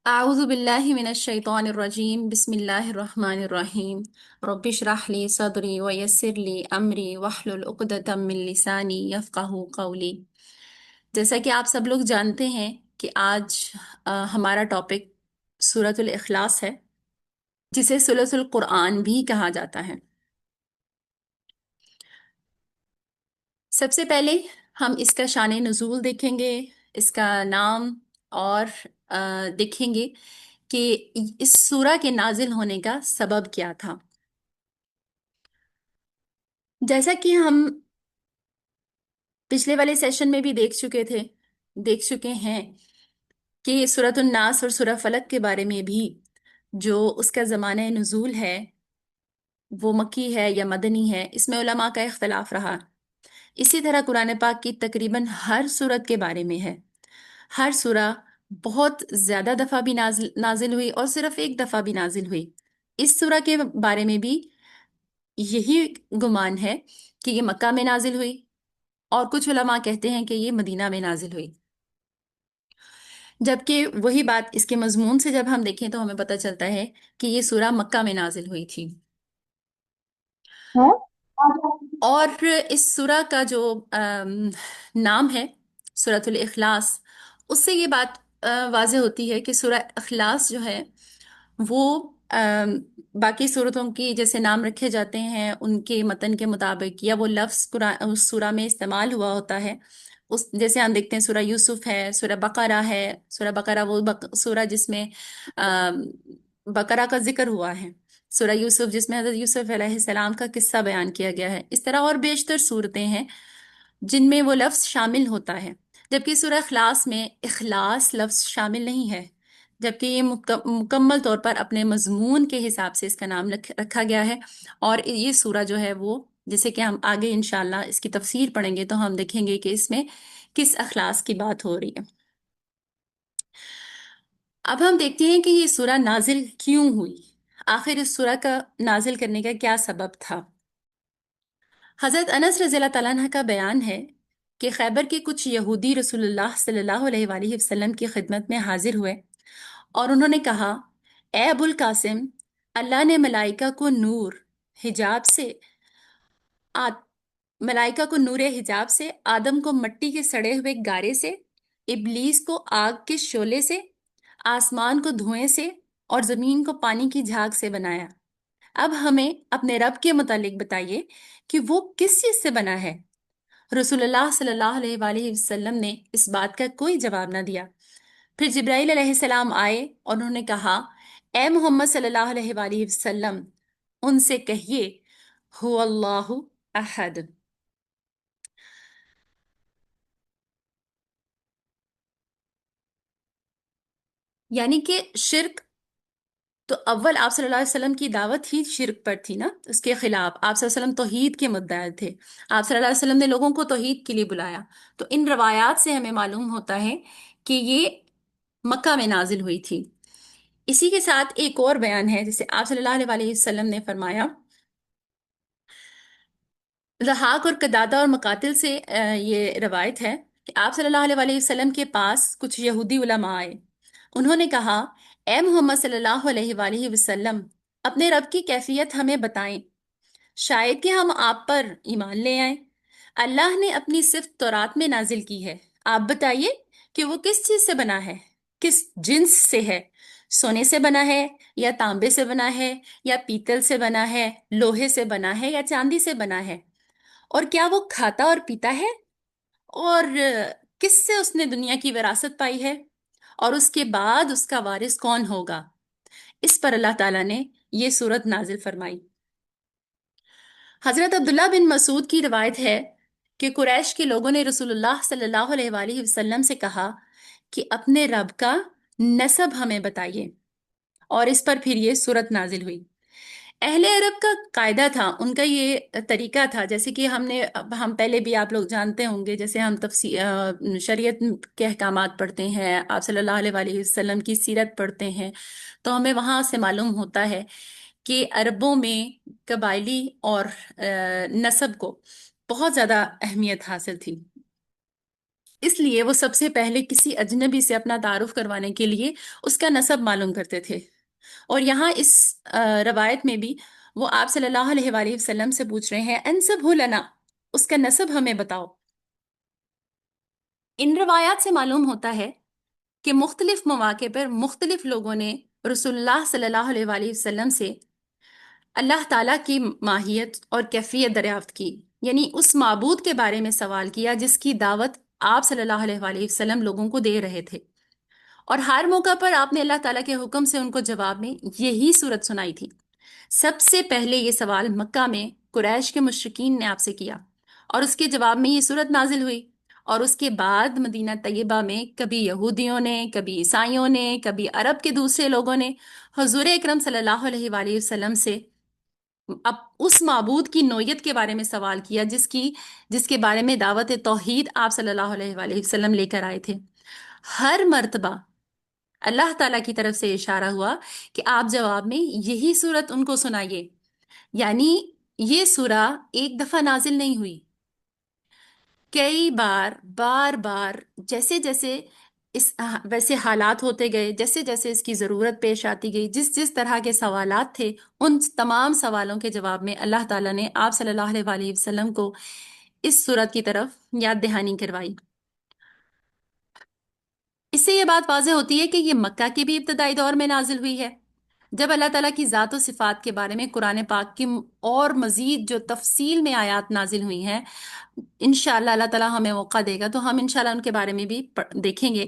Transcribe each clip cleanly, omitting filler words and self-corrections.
أعوذ بالله من الشيطان الرجيم بسم الله الرحمن الرحيم رب اشرح لي صدري ويسر لي أمري واحلل عقدة من لساني يفقه قولي۔ جیسا کہ آپ سب لوگ جانتے ہیں کہ آج ہمارا ٹاپک سورۃ الاخلاص ہے، جسے ثلث القرآن بھی کہا جاتا ہے۔ سب سے پہلے ہم اس کا شان نزول دیکھیں گے، اس کا نام، اور دیکھیں گے کہ اس سورہ کے نازل ہونے کا سبب کیا تھا۔ جیسا کہ ہم پچھلے والے سیشن میں بھی دیکھ چکے ہیں کہ سورۃ الناس اور سورہ فلق کے بارے میں بھی جو اس کا زمانہ نزول ہے وہ مکی ہے یا مدنی ہے، اس میں علماء کا اختلاف رہا۔ اسی طرح قرآن پاک کی تقریباً ہر سورت کے بارے میں ہے۔ ہر سورہ بہت زیادہ دفعہ بھی نازل ہوئی اور صرف ایک دفعہ بھی نازل ہوئی۔ اس سورہ کے بارے میں بھی یہی گمان ہے کہ یہ مکہ میں نازل ہوئی، اور کچھ علماء کہتے ہیں کہ یہ مدینہ میں نازل ہوئی، جبکہ وہی بات اس کے مضمون سے جب ہم دیکھیں تو ہمیں پتہ چلتا ہے کہ یہ سورہ مکہ میں نازل ہوئی تھی۔ ہے اور اس سورہ کا جو نام ہے سورۃ الاخلاص، اس سے یہ بات واضح ہوتی ہے کہ سورہ اخلاص جو ہے وہ باقی صورتوں کی جیسے نام رکھے جاتے ہیں ان کے متن کے مطابق، یا وہ لفظ قرآن اس سورہ میں استعمال ہوا ہوتا ہے، اس جیسے ہم دیکھتے ہیں سورہ یوسف ہے، سورہ بقرہ ہے۔ سورہ بقرہ وہ سورہ جس میں آم، بقرہ کا ذکر ہوا ہے، سورہ یوسف جس میں حضرت یوسف علیہ السلام کا قصہ بیان کیا گیا ہے۔ اس طرح اور بیشتر صورتیں ہیں جن میں وہ لفظ شامل ہوتا ہے، جبکہ سورہ اخلاص میں اخلاص لفظ شامل نہیں ہے، جبکہ یہ مکمل طور پر اپنے مضمون کے حساب سے اس کا نام رکھا گیا ہے۔ اور یہ سورہ جو ہے وہ، جیسے کہ ہم آگے انشاءاللہ اس کی تفسیر پڑھیں گے تو ہم دیکھیں گے کہ اس میں کس اخلاص کی بات ہو رہی ہے۔ اب ہم دیکھتے ہیں کہ یہ سورہ نازل کیوں ہوئی، آخر اس سورہ کا نازل کرنے کا کیا سبب تھا۔ حضرت انس رضی اللہ تعالیٰ عنہ کا بیان ہے کہ خیبر کے کچھ یہودی رسول اللہ صلی اللہ علیہ وآلہ وسلم کی خدمت میں حاضر ہوئے، اور انہوں نے کہا: اے ابو القاسم، اللہ نے حجاب سے آد... ملائکہ کو نور حجاب سے، آدم کو مٹی کے سڑے ہوئے گارے سے، ابلیس کو آگ کے شعلے سے، آسمان کو دھوئیں سے، اور زمین کو پانی کی جھاگ سے بنایا۔ اب ہمیں اپنے رب کے متعلق بتائیے کہ وہ کس چیز سے بنا ہے۔ رسول اللہ صلی اللہ علیہ وآلہ وسلم نے اس بات کا کوئی جواب نہ دیا۔ پھر جبرائیل علیہ السلام آئے اور انہوں نے کہا: اے محمد صلی اللہ علیہ وآلہ وسلم، ان سے کہیے هو اللہ احد۔ یعنی کہ شرک تو اول آپ صلی اللہ علیہ وسلم کی دعوت ہی شرک پر تھی نا، اس کے خلاف آپ صلی اللہ علیہ وسلم توحید کے مدعی تھے۔ آپ صلی اللہ علیہ وسلم نے لوگوں کو توحید کے لیے بلایا۔ تو ان روایات سے ہمیں معلوم ہوتا ہے کہ یہ مکہ میں نازل ہوئی تھی۔ اسی کے ساتھ ایک اور بیان ہے جسے آپ صلی اللہ علیہ وآلہ وسلم نے فرمایا، ضحاک اور قدادہ اور مقاتل سے یہ روایت ہے کہ آپ صلی اللہ علیہ وآلہ وسلم کے پاس کچھ یہودی علماء آئے۔ انہوں نے کہا: اے محمد صلی اللہ علیہ وآلہ وسلم، اپنے رب کی کیفیت ہمیں بتائیں، شاید کہ ہم آپ پر ایمان لے آئیں۔ اللہ نے اپنی صفت تورات میں نازل کی ہے، آپ بتائیے کہ وہ کس چیز سے بنا ہے، کس جنس سے ہے، سونے سے بنا ہے یا تانبے سے بنا ہے یا پیتل سے بنا ہے، لوہے سے بنا ہے یا چاندی سے بنا ہے، اور کیا وہ کھاتا اور پیتا ہے، اور کس سے اس نے دنیا کی وراثت پائی ہے، اور اس کے بعد اس کا وارث کون ہوگا۔ اس پر اللہ تعالیٰ نے یہ سورت نازل فرمائی۔ حضرت عبداللہ بن مسعود کی روایت ہے کہ قریش کے لوگوں نے رسول اللہ صلی اللہ علیہ وآلہ وسلم سے کہا کہ اپنے رب کا نسب ہمیں بتائیے، اور اس پر پھر یہ سورت نازل ہوئی۔ اہل عرب کا قاعدہ تھا، ان کا یہ طریقہ تھا، جیسے کہ ہم پہلے بھی آپ لوگ جانتے ہوں گے، جیسے ہم شریعت کے احکامات پڑھتے ہیں، آپ صلی اللہ علیہ وآلہ وسلم کی سیرت پڑھتے ہیں، تو ہمیں وہاں سے معلوم ہوتا ہے کہ عربوں میں قبائلی اور نسب کو بہت زیادہ اہمیت حاصل تھی۔ اس لیے وہ سب سے پہلے کسی اجنبی سے اپنا تعارف کروانے کے لیے اس کا نسب معلوم کرتے تھے۔ اور یہاں اس روایت میں بھی وہ آپ صلی اللہ علیہ وآلہ وسلم سے پوچھ رہے ہیں انسب لنا، اس کا نسب ہمیں بتاؤ۔ ان روایات سے معلوم ہوتا ہے کہ مختلف مواقع پر مختلف لوگوں نے رسول اللہ صلی اللہ علیہ وآلہ وسلم سے اللہ تعالیٰ کی ماہیت اور کیفیت دریافت کی، یعنی اس معبود کے بارے میں سوال کیا جس کی دعوت آپ صلی اللہ علیہ وآلہ وسلم لوگوں کو دے رہے تھے، اور ہر موقع پر آپ نے اللہ تعالیٰ کے حکم سے ان کو جواب میں یہی صورت سنائی تھی۔ سب سے پہلے یہ سوال مکہ میں قریش کے مشرکین نے آپ سے کیا، اور اس کے جواب میں یہ صورت نازل ہوئی، اور اس کے بعد مدینہ طیبہ میں کبھی یہودیوں نے، کبھی عیسائیوں نے، کبھی عرب کے دوسرے لوگوں نے حضور اکرم صلی اللہ علیہ وآلہ وسلم سے اب اس معبود کی نوعیت کے بارے میں سوال کیا جس کے بارے میں دعوت توحید آپ صلی اللہ علیہ وآلہ وسلم لے کر آئے تھے۔ ہر مرتبہ اللہ تعالیٰ کی طرف سے اشارہ ہوا کہ آپ جواب میں یہی صورت ان کو سنائیے، یعنی یہ سورہ ایک دفعہ نازل نہیں ہوئی، کئی بار بار بار جیسے جیسے اس ویسے حالات ہوتے گئے، جیسے جیسے اس کی ضرورت پیش آتی گئی، جس جس طرح کے سوالات تھے ان تمام سوالوں کے جواب میں اللہ تعالیٰ نے آپ صلی اللہ علیہ وآلہ وسلم کو اس صورت کی طرف یاد دہانی کروائی۔ اس سے یہ بات واضح ہوتی ہے کہ یہ مکہ کے بھی ابتدائی دور میں نازل ہوئی ہے، جب اللہ تعالیٰ کی ذات و صفات کے بارے میں قرآن پاک کی اور مزید جو تفصیل میں آیات نازل ہوئی ہیں، انشاءاللہ اللہ تعالیٰ ہمیں موقع دے گا تو ہم انشاءاللہ ان کے بارے میں بھی دیکھیں گے۔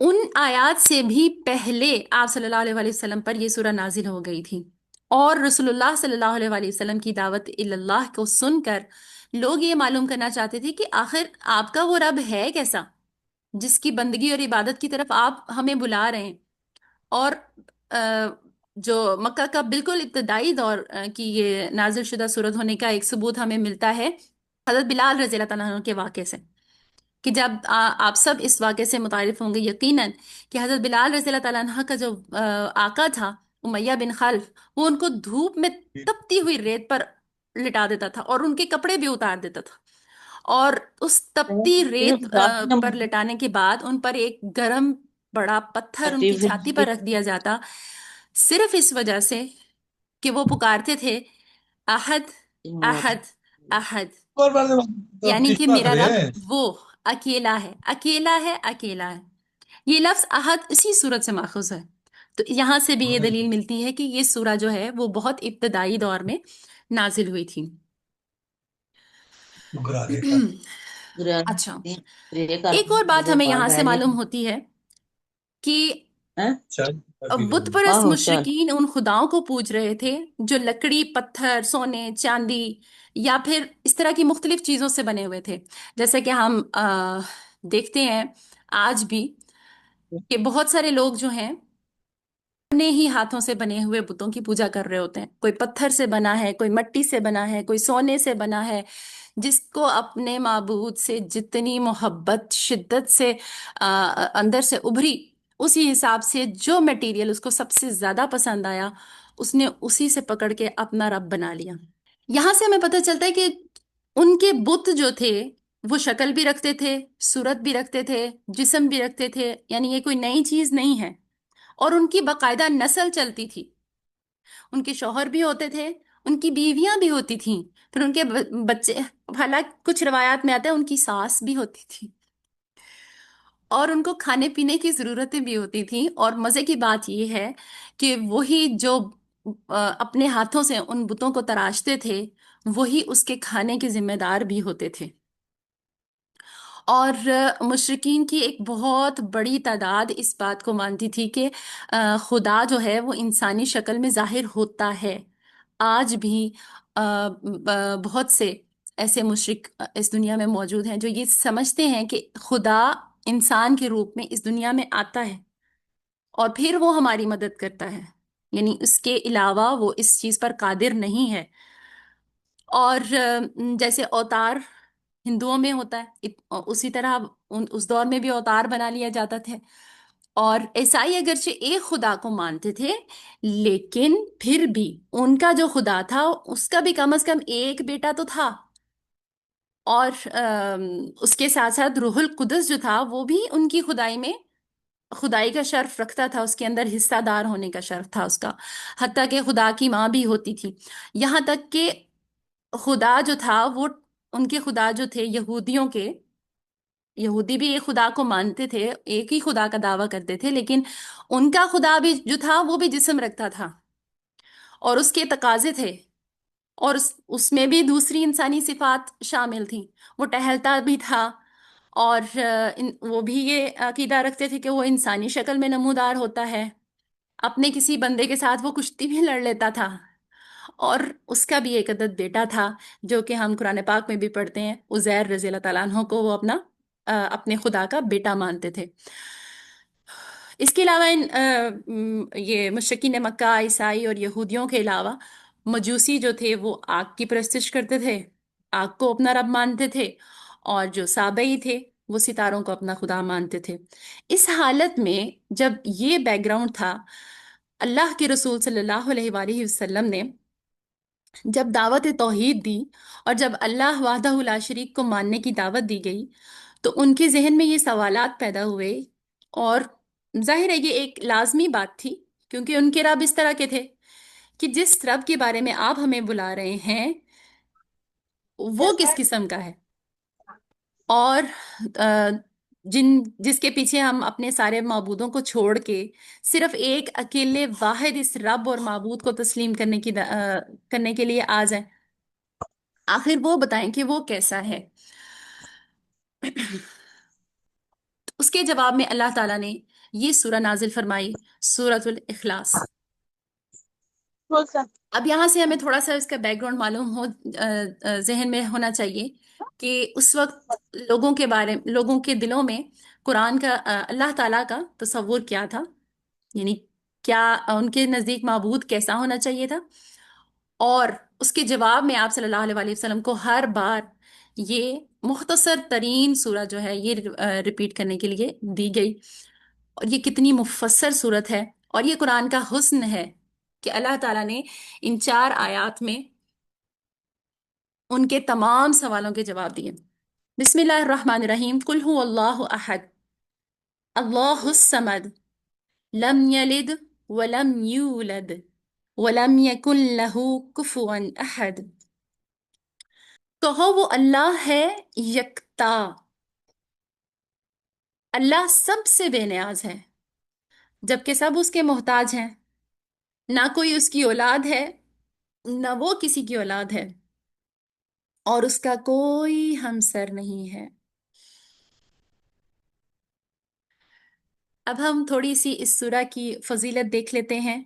ان آیات سے بھی پہلے آپ صلی اللہ علیہ وآلہ وسلم پر یہ سورہ نازل ہو گئی تھی، اور رسول اللہ صلی اللہ علیہ وآلہ وسلم کی دعوت اللہ کو سن کر لوگ یہ معلوم کرنا چاہتے تھے کہ آخر آپ کا وہ رب ہے کیسا جس کی بندگی اور عبادت کی طرف آپ ہمیں بلا رہے ہیں۔ اور جو مکہ کا بالکل ابتدائی دور کی یہ نازل شدہ صورت ہونے کا ایک ثبوت ہمیں ملتا ہے حضرت بلال رضی اللہ تعالیٰ عنہ کے واقعے سے، کہ جب آپ سب اس واقعے سے متعارف ہوں گے یقیناً کہ حضرت بلال رضی اللہ تعالیٰ عنہ کا جو آقا تھا امیہ بن خلف، وہ ان کو دھوپ میں تپتی ہوئی ریت پر لٹا دیتا تھا اور ان کے کپڑے بھی اتار دیتا تھا، اور اس تپتی ریت پر لٹانے کے بعد ان پر ایک گرم بڑا پتھر ان کی چھاتی پر رکھ دیا جاتا، صرف اس وجہ سے کہ وہ پکارتے تھے احد احد احد، یعنی کہ میرا رب وہ اکیلا ہے اکیلا ہے اکیلا ہے۔ یہ لفظ احد اسی صورت سے ماخوذ ہے، تو یہاں سے بھی یہ دلیل ملتی ہے کہ یہ سورہ جو ہے وہ بہت ابتدائی دور میں نازل ہوئی تھی۔ اچھا، ایک اور بات ہمیں یہاں سے معلوم ہوتی ہے کہ بت پرست مشرکین ان خداؤں کو پوج رہے تھے جو لکڑی، پتھر، سونے، چاندی یا پھر اس طرح کی مختلف چیزوں سے بنے ہوئے تھے، جیسے کہ ہم دیکھتے ہیں آج بھی کہ بہت سارے لوگ جو ہیں اپنے ہی ہاتھوں سے بنے ہوئے بتوں کی پوجا کر رہے ہوتے ہیں، کوئی پتھر سے بنا ہے، کوئی مٹی سے بنا ہے، کوئی سونے سے بنا ہے، جس کو اپنے معبود سے جتنی محبت شدت سے اندر سے ابھری، اسی حساب سے جو میٹیریل اس کو سب سے زیادہ پسند آیا اس نے اسی سے پکڑ کے اپنا رب بنا لیا۔ یہاں سے ہمیں پتہ چلتا ہے کہ ان کے بت جو تھے وہ شکل بھی رکھتے تھے، صورت بھی رکھتے تھے، جسم بھی رکھتے تھے، یعنی یہ کوئی نئی چیز نہیں ہے، اور ان کی باقاعدہ نسل چلتی تھی، ان کے شوہر بھی ہوتے تھے، ان کی بیویاں بھی ہوتی تھیں، پھر ان کے بچے، حالانکہ کچھ روایات میں آتا ہے ان کی ساس بھی ہوتی تھی، اور ان کو کھانے پینے کی ضرورتیں بھی ہوتی تھیں۔ اور مزے کی بات یہ ہے کہ وہی جو اپنے ہاتھوں سے ان بتوں کو تراشتے تھے وہی اس کے کھانے کے ذمہ دار بھی ہوتے تھے، اور مشرکین کی ایک بہت بڑی تعداد اس بات کو مانتی تھی کہ خدا جو ہے وہ انسانی شکل میں ظاہر ہوتا ہے۔ آج بھی بہت سے ایسے مشرک اس دنیا میں موجود ہیں جو یہ سمجھتے ہیں کہ خدا انسان کے روپ میں اس دنیا میں آتا ہے اور پھر وہ ہماری مدد کرتا ہے، یعنی اس کے علاوہ وہ اس چیز پر قادر نہیں ہے۔ اور جیسے اوتار ہندوؤں میں ہوتا ہے اسی طرح اس دور میں بھی اوتار بنا لیا جاتا تھے، اور عیسائی اگرچہ ایک خدا کو مانتے تھے لیکن پھر بھی ان کا جو خدا تھا اس کا بھی کم از کم ایک بیٹا تو تھا، اور اس کے ساتھ ساتھ روح القدس جو تھا وہ بھی ان کی خدائی میں خدائی کا شرف رکھتا تھا، اس کے اندر حصہ دار ہونے کا شرف تھا اس کا، حتیٰ کہ خدا کی ماں بھی ہوتی تھی، یہاں تک کہ خدا جو تھا وہ، ان کے خدا جو تھے یہودیوں کے، یہودی بھی ایک خدا کو مانتے تھے، ایک ہی خدا کا دعویٰ کرتے تھے، لیکن ان کا خدا بھی جو تھا وہ بھی جسم رکھتا تھا اور اس کے تقاضے تھے، اور اس میں بھی دوسری انسانی صفات شامل تھیں، وہ ٹہلتا بھی تھا، اور وہ بھی یہ عقیدہ رکھتے تھے کہ وہ انسانی شکل میں نمودار ہوتا ہے، اپنے کسی بندے کے ساتھ وہ کشتی بھی لڑ لیتا تھا، اور اس کا بھی ایک عدد بیٹا تھا جو کہ ہم قرآن پاک میں بھی پڑھتے ہیں، عزیر رضی اللہ تعالیٰ عنہ کو وہ اپنے خدا کا بیٹا مانتے تھے۔ اس کے علاوہ یہ مشرکین مکہ، عیسائی اور یہودیوں کے علاوہ مجوسی جو تھے وہ آگ کی پرستش کرتے تھے، آگ کو اپنا رب مانتے تھے، اور جو سابئی تھے وہ ستاروں کو اپنا خدا مانتے تھے۔ اس حالت میں جب یہ بیک گراؤنڈ تھا، اللہ کے رسول صلی اللہ علیہ وآلہ وسلم نے جب دعوت توحید دی اور جب اللہ وحدہ لا شریک کو ماننے کی دعوت دی گئی، تو ان کے ذہن میں یہ سوالات پیدا ہوئے، اور ظاہر ہے یہ ایک لازمی بات تھی، کیونکہ ان کے رب اس طرح کے تھے کہ جس رب کے بارے میں آپ ہمیں بلا رہے ہیں وہ کس قسم کا ہے، اور آ، جس کے پیچھے ہم اپنے سارے معبودوں کو چھوڑ کے صرف ایک اکیلے واحد اس رب اور معبود کو تسلیم کرنے کے لیے آ جائیں، آخر وہ بتائیں کہ وہ کیسا ہے۔ اس کے جواب میں اللہ تعالیٰ نے یہ سورہ نازل فرمائی، سورۃ الاخلاص۔ کون سا؟ اب یہاں سے ہمیں تھوڑا سا اس کا بیک گراؤنڈ معلوم ذہن میں ہونا چاہیے کہ اس وقت لوگوں کے دلوں میں قرآن کا، اللہ تعالیٰ کا تصور کیا تھا، یعنی کیا ان کے نزدیک معبود کیسا ہونا چاہیے تھا، اور اس کے جواب میں آپ صلی اللہ علیہ وآلہ وسلم کو ہر بار یہ مختصر ترین سورہ جو ہے یہ ریپیٹ کرنے کے لیے دی گئی، اور یہ کتنی مفصل صورت ہے، اور یہ قرآن کا حسن ہے کہ اللہ تعالیٰ نے ان 4 آیات میں ان کے تمام سوالوں کے جواب دیے۔ بسم اللہ الرحمن الرحیم، قل هو اللہ احد اللہ الصمد لم یلد ولم یولد ولم یکن له کفوا احد۔ کہو وہ اللہ ہے یکتا، اللہ سب سے بے نیاز ہے جبکہ سب اس کے محتاج ہیں، نہ کوئی اس کی اولاد ہے نہ وہ کسی کی اولاد ہے، اور اس کا کوئی ہمسر نہیں ہے۔ اب ہم تھوڑی سی اس سورہ کی فضیلت دیکھ لیتے ہیں۔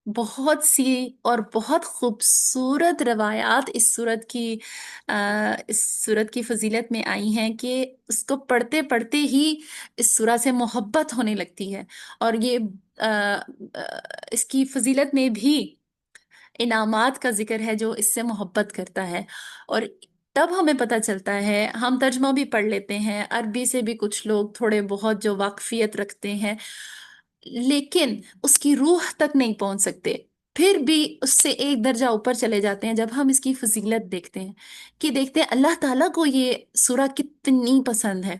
بہت سی اور بہت خوبصورت روایات اس سورت کی فضیلت میں آئی ہیں کہ اس کو پڑھتے پڑھتے ہی اس سورہ سے محبت ہونے لگتی ہے، اور یہ آ، آ، اس کی فضیلت میں بھی انعامات کا ذکر ہے جو اس سے محبت کرتا ہے، اور تب ہمیں پتہ چلتا ہے، ہم ترجمہ بھی پڑھ لیتے ہیں عربی سے بھی، کچھ لوگ تھوڑے بہت جو واقفیت رکھتے ہیں لیکن اس کی روح تک نہیں پہنچ سکتے، پھر بھی اس سے ایک درجہ اوپر چلے جاتے ہیں جب ہم اس کی فضیلت دیکھتے ہیں، کہ دیکھتے ہیں اللہ تعالیٰ کو یہ سورہ کتنی پسند ہے،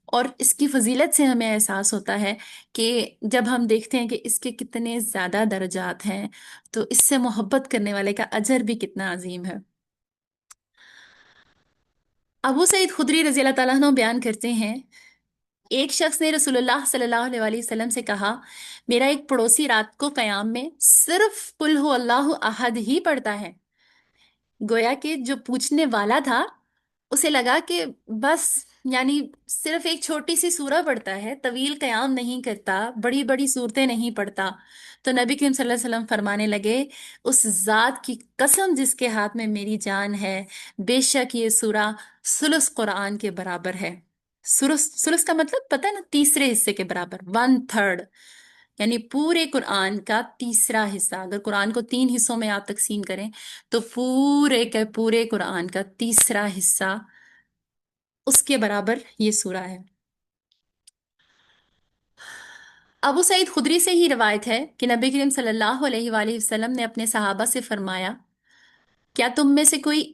اور اس کی فضیلت سے ہمیں احساس ہوتا ہے کہ جب ہم دیکھتے ہیں کہ اس کے کتنے زیادہ درجات ہیں تو اس سے محبت کرنے والے کا اجر بھی کتنا عظیم ہے۔ ابو سعید خدری رضی اللہ تعالیٰ عنہ بیان کرتے ہیں، ایک شخص نے رسول اللہ صلی اللہ علیہ وآلہ وسلم سے کہا، میرا ایک پڑوسی رات کو قیام میں صرف قل ہو اللہ احد ہی پڑھتا ہے۔ گویا کہ جو پوچھنے والا تھا اسے لگا کہ بس، یعنی صرف ایک چھوٹی سی سورہ پڑھتا ہے، طویل قیام نہیں کرتا، بڑی بڑی صورتیں نہیں پڑھتا۔ تو نبی کریم صلی اللہ علیہ وسلم فرمانے لگے، اس ذات کی قسم جس کے ہاتھ میں میری جان ہے، بے شک یہ سورہ ثلث قرآن کے برابر ہے۔ ثلث کا مطلب پتہ ہے نا، تیسرے حصے کے برابر، 1/3، یعنی پورے قرآن کا تیسرا حصہ۔ اگر قرآن کو 3 حصوں میں آپ تقسیم کریں تو پورے کے پورے قرآن کا تیسرا حصہ اس کے برابر یہ سورہ ہے۔ ابو سعید خدری سے ہی روایت ہے کہ نبی کریم صلی اللہ علیہ وآلہ وسلم نے اپنے صحابہ سے فرمایا، کیا تم میں سے کوئی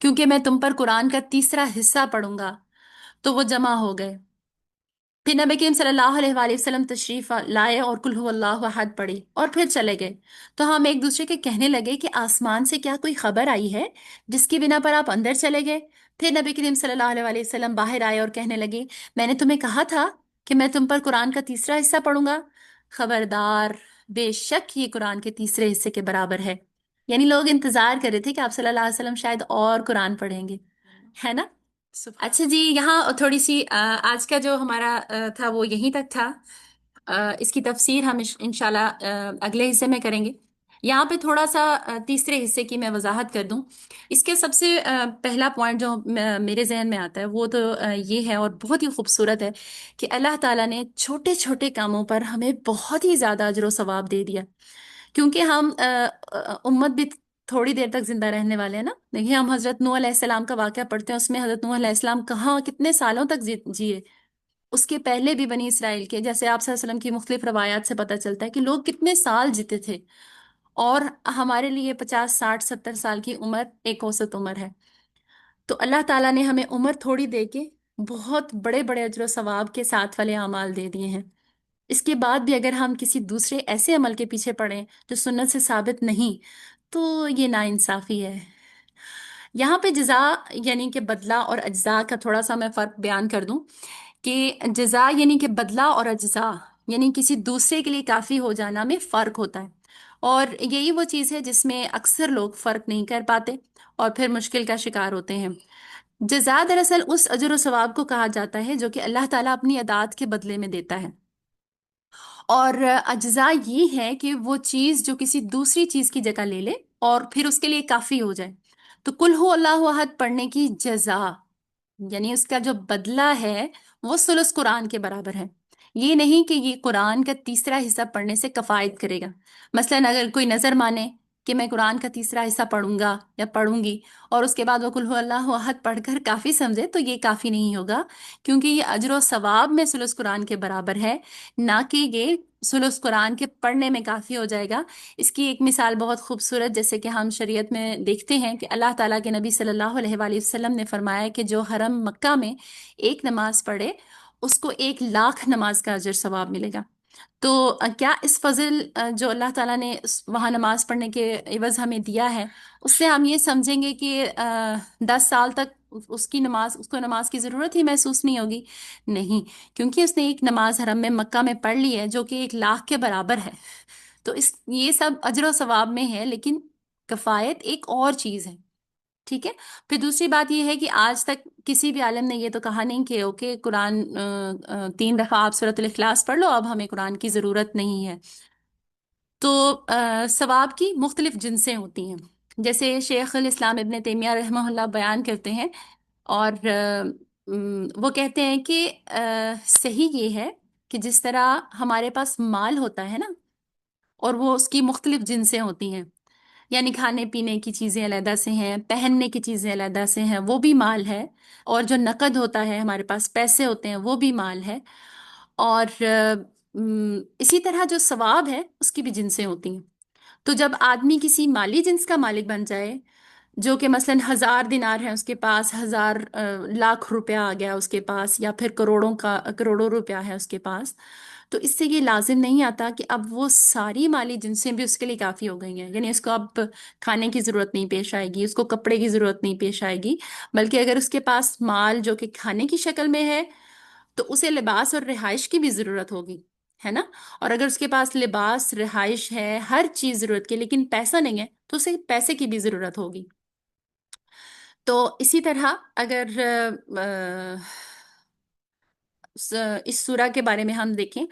کیونکہ میں تم پر قرآن کا تیسرا حصہ پڑھوں گا۔ تو وہ جمع ہو گئے۔ پھر نبی کریم صلی اللہ علیہ وآلہ وسلم تشریف لائے اور قل هو اللہ احد پڑھی اور پھر چلے گئے۔ تو ہم ایک دوسرے کے کہنے لگے کہ آسمان سے کیا کوئی خبر آئی ہے جس کی بنا پر آپ اندر چلے گئے؟ پھر نبی کریم صلی اللہ علیہ وآلہ وسلم باہر آئے اور کہنے لگے میں نے تمہیں کہا تھا کہ میں تم پر قرآن کا تیسرا حصہ پڑھوں گا۔ خبردار، بے شک یہ قرآن کے تیسرے حصے کے برابر ہے۔ یعنی لوگ انتظار کر رہے تھے کہ آپ صلی اللہ علیہ وسلم شاید اور قرآن پڑھیں گے، ہے نا؟ اچھا جی، یہاں تھوڑی سی آج کا جو ہمارا تھا وہ یہیں تک تھا۔ اس کی تفسیر ہم انشاءاللہ اگلے حصے میں کریں گے۔ یہاں پہ تھوڑا سا تیسرے حصے کی میں وضاحت کر دوں۔ اس کے سب سے پہلا پوائنٹ جو میرے ذہن میں آتا ہے وہ تو یہ ہے اور بہت ہی خوبصورت ہے کہ اللہ تعالیٰ نے چھوٹے چھوٹے کاموں پر ہمیں بہت ہی زیادہ اجر و ثواب دے دیا، کیونکہ ہم امت بھی تھوڑی دیر تک زندہ رہنے والے ہیں نا۔ دیکھیے ہم حضرت نوح علیہ السلام کا واقعہ پڑھتے ہیں، اس میں حضرت نوح علیہ السلام کہاں کتنے سالوں تک جیے۔ اس کے پہلے بھی بنی اسرائیل کے، جیسے آپ صلی اللہ علیہ وسلم کی مختلف روایات سے پتہ چلتا ہے کہ لوگ کتنے سال جیتے تھے، اور ہمارے لیے 50 60 70 سال کی عمر ایک اوسط عمر ہے۔ تو اللہ تعالیٰ نے ہمیں عمر تھوڑی دے کے بہت بڑے بڑے اجر و ثواب کے ساتھ والے اعمال دے دیے ہیں۔ اس کے بعد بھی اگر ہم کسی دوسرے ایسے عمل کے پیچھے پڑیں جو سنت سے ثابت نہیں، تو یہ ناانصافی ہے۔ یہاں پہ جزا یعنی کہ بدلہ اور اجزاء کا تھوڑا سا میں فرق بیان کر دوں کہ جزا یعنی کہ بدلہ اور اجزاء یعنی کسی دوسرے کے لیے کافی ہو جانا میں فرق ہوتا ہے، اور یہی وہ چیز ہے جس میں اکثر لوگ فرق نہیں کر پاتے اور پھر مشکل کا شکار ہوتے ہیں۔ جزا دراصل اس اجر و ثواب کو کہا جاتا ہے جو کہ اللہ تعالیٰ اپنی اطاعت کے بدلے میں دیتا ہے، اور اجزاء یہ ہے کہ وہ چیز جو کسی دوسری چیز کی جگہ لے لے اور پھر اس کے لیے کافی ہو جائے۔ تو قل ہو اللہ احد پڑھنے کی جزا یعنی اس کا جو بدلہ ہے وہ ثلث قرآن کے برابر ہے۔ یہ نہیں کہ یہ قرآن کا تیسرا حصہ پڑھنے سے کفایت کرے گا۔ مثلا اگر کوئی نظر مانے کہ میں قرآن کا تیسرا حصہ پڑھوں گا یا پڑھوں گی، اور اس کے بعد وہ قل ہو اللہ احد پڑھ کر کافی سمجھے، تو یہ کافی نہیں ہوگا، کیونکہ یہ اجر و ثواب میں ثلث قرآن کے برابر ہے، نہ کہ یہ ثلث قرآن کے پڑھنے میں کافی ہو جائے گا۔ اس کی ایک مثال بہت خوبصورت، جیسے کہ ہم شریعت میں دیکھتے ہیں کہ اللہ تعالیٰ کے نبی صلی اللہ علیہ وآلہ وسلم نے فرمایا کہ جو حرم مکہ میں ایک نماز پڑھے اس کو 1 لاکھ نماز کا اجر ثواب ملے گا۔ تو کیا اس فضل جو اللہ تعالیٰ نے وہاں نماز پڑھنے کے عوض ہمیں دیا ہے، اس سے ہم یہ سمجھیں گے کہ 10 سال تک اس کو نماز کی ضرورت ہی محسوس نہیں ہوگی؟ نہیں، کیونکہ اس نے ایک نماز حرم میں مکہ میں پڑھ لی ہے جو کہ 1 لاکھ کے برابر ہے۔ تو یہ سب اجر و ثواب میں ہے، لیکن کفایت ایک اور چیز ہے، ٹھیک ہے؟ پھر دوسری بات یہ ہے کہ آج تک کسی بھی عالم نے یہ تو کہا نہیں کہ اوکے قرآن 3 دفعہ آپ سورۃ الاخلاص پڑھ لو، اب ہمیں قرآن کی ضرورت نہیں ہے۔ تو ثواب کی مختلف جنسیں ہوتی ہیں، جیسے شیخ الاسلام ابن تیمیہ رحمہ اللہ بیان کرتے ہیں، اور وہ کہتے ہیں کہ صحیح یہ ہے کہ جس طرح ہمارے پاس مال ہوتا ہے نا، اور وہ اس کی مختلف جنسیں ہوتی ہیں، یعنی کھانے پینے کی چیزیں علیحدہ سے ہیں، پہننے کی چیزیں علیحدہ سے ہیں، وہ بھی مال ہے، اور جو نقد ہوتا ہے، ہمارے پاس پیسے ہوتے ہیں، وہ بھی مال ہے، اور اسی طرح جو ثواب ہے اس کی بھی جنسیں ہوتی ہیں۔ تو جب آدمی کسی مالی جنس کا مالک بن جائے، جو کہ مثلاً 1000 دینار ہے اس کے پاس، 1000 لاکھ روپیہ آ گیا اس کے پاس، یا پھر کروڑوں روپیہ ہے اس کے پاس، تو اس سے یہ لازم نہیں آتا کہ اب وہ ساری مالی جنسیں بھی اس کے لیے کافی ہو گئی ہیں، یعنی اس کو اب کھانے کی ضرورت نہیں پیش آئے گی، اس کو کپڑے کی ضرورت نہیں پیش آئے گی، بلکہ اگر اس کے پاس مال جو کہ کھانے کی شکل میں ہے تو اسے لباس اور رہائش کی بھی ضرورت ہوگی، ہے نا؟ اور اگر اس کے پاس لباس، رہائش ہے، ہر چیز ضرورت کی، لیکن پیسہ نہیں ہے تو اسے پیسے کی بھی ضرورت ہوگی۔ تو اسی طرح اگر اس سورہ کے بارے میں ہم دیکھیں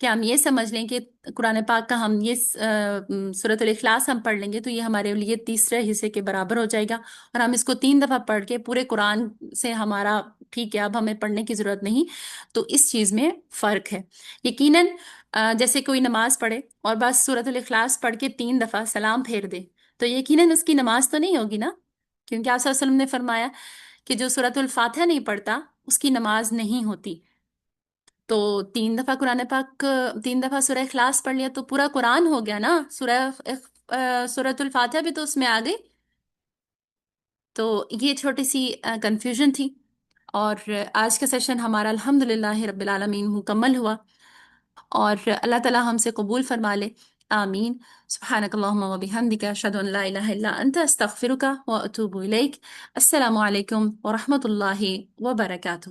کہ ہم یہ سمجھ لیں کہ قرآن پاک کا ہم یہ سورۃ الاخلاص ہم پڑھ لیں گے تو یہ ہمارے لیے تیسرے حصے کے برابر ہو جائے گا، اور ہم اس کو 3 دفعہ پڑھ کے پورے قرآن سے ہمارا ٹھیک ہے اب ہمیں پڑھنے کی ضرورت نہیں، تو اس چیز میں فرق ہے۔ یقیناً جیسے کوئی نماز پڑھے اور بس سورۃ الاخلاص پڑھ کے 3 دفعہ سلام پھیر دے، تو یقیناً اس کی نماز تو نہیں ہوگی نا، کیونکہ آپ صلی اللہ علیہ وسلم نے فرمایا کہ جو سورۃ الفاتحہ نہیں پڑھتا اس کی نماز نہیں ہوتی۔ تو 3 دفعہ قرآن پاک، 3 دفعہ سورہ اخلاص پڑھ لیا تو پورا قرآن ہو گیا نا، سورۃ الفاتحہ بھی تو اس میں آ گئی۔ تو یہ چھوٹی سی کنفیوژن تھی، اور آج کا سیشن ہمارا الحمدللہ رب العالمین مکمل ہوا، اور اللہ تعالی ہم سے قبول فرما لے، آمین۔ سبحانک اللہم و بحمدک، اشہد ان لا الہ الا انت، استغفرک و اتوب الیک۔ السلام علیکم ورحمۃ اللہ وبرکاتہ۔